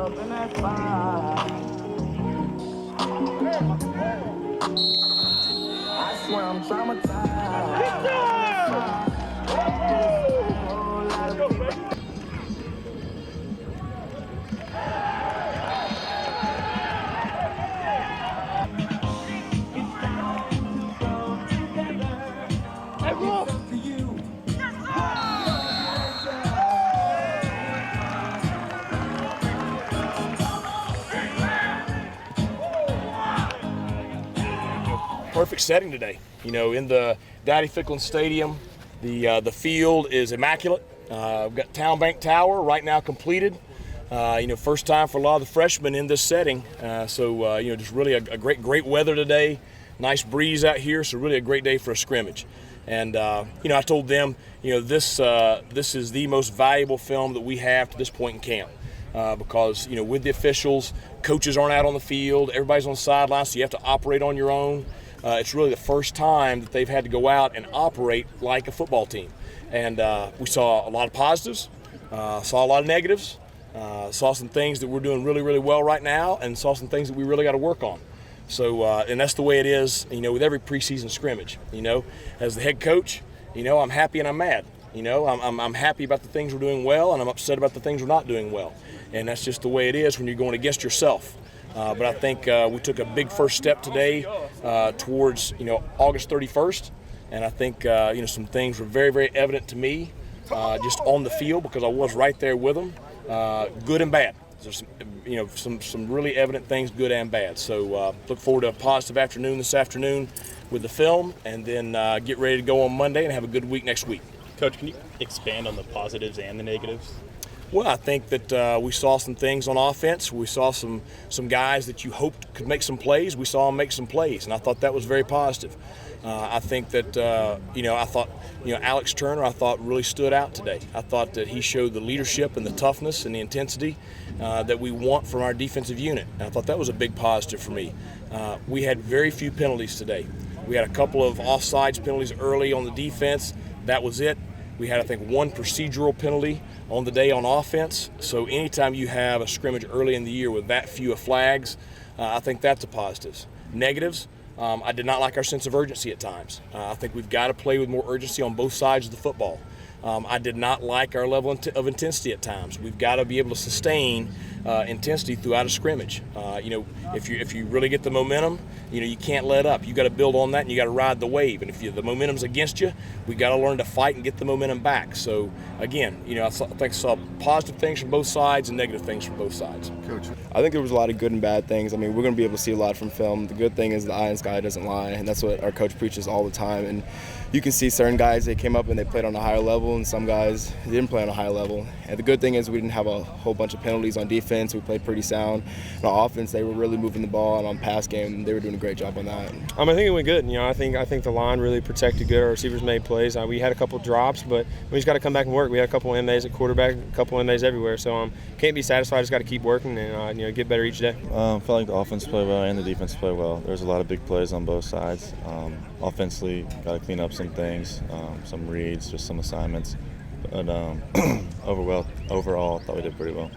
up, and that's fine. I swear I'm traumatized. Perfect setting today. You know, in the Daddy Ficklin Stadium, the field is immaculate. We've got Town Bank Tower right now completed. You know, first time for a lot of the freshmen in this setting. So you know, just really a great weather today. Nice breeze out here, so really a great day for a scrimmage. And you know, I told them, you know, this is the most valuable film that we have to this point in camp. Because, you know, with the officials, coaches aren't out on the field, everybody's on the sidelines, so you have to operate on your own. It's really the first time that they've had to go out and operate like a football team. And we saw a lot of positives, saw a lot of negatives, saw some things that we're doing really well right now, and saw some things that we really got to work on. So, and that's the way it is, you know, with every preseason scrimmage. You know, as the head coach, you know, I'm happy and I'm mad. You know, I'm happy about the things we're doing well, and I'm upset about the things we're not doing well. And that's just the way it is when you're going against yourself. But I think we took a big first step today towards, you know, August 31st. And I think, you know, some things were very evident to me just on the field because I was right there with them, good and bad. There's some, you know, some really evident things, good and bad. So look forward to a positive afternoon this afternoon with the film, and then get ready to go on Monday and have a good week next week. Coach, can you expand on the positives and the negatives? Well, I think that we saw some things on offense. We saw some guys that you hoped could make some plays. We saw them make some plays, and I thought that was very positive. I think that, you know, I thought, you know, Alex Turner, I thought really stood out today. I thought that he showed the leadership and the toughness and the intensity that we want from our defensive unit. And I thought that was a big positive for me. We had very few penalties today. We had a couple of offsides penalties early on the defense. That was it. We had, I think, one procedural penalty on the day on offense. So anytime you have a scrimmage early in the year with that few of flags, I think that's a positive. Negatives, I did not like our sense of urgency at times. I think we've got to play with more urgency on both sides of the football. I did not like our level of intensity at times. We've got to be able to sustain intensity throughout a scrimmage. You know, if you really get the momentum, you know, you can't let up. You got to build on that, and you got to ride the wave. And if the momentum's against you, we got to learn to fight and get the momentum back. So again, you know, I think I saw positive things from both sides and negative things from both sides. Coach, I think there was a lot of good and bad things. I mean, we're going to be able to see a lot from film. The good thing is the eye in the sky doesn't lie, and that's what our coach preaches all the time. And you can see certain guys, they came up and they played on a higher level, and some guys didn't play on a high level. And the good thing is we didn't have a whole bunch of penalties on defense. We played pretty sound. On offense, they were really moving the ball, and on pass game, they were doing a great job on that. I think it went good. You know, I think the line really protected good. Our receivers made plays. We had a couple drops, but we just got to come back and work. We had a couple MAs at quarterback, a couple MAs everywhere. So can't be satisfied. Just got to keep working and you know, get better each day. Felt like the offense played well and the defense played well. There's a lot of big plays on both sides. Offensively, got to clean up some things, some reads, just some assignments. But overall, I thought we did pretty well.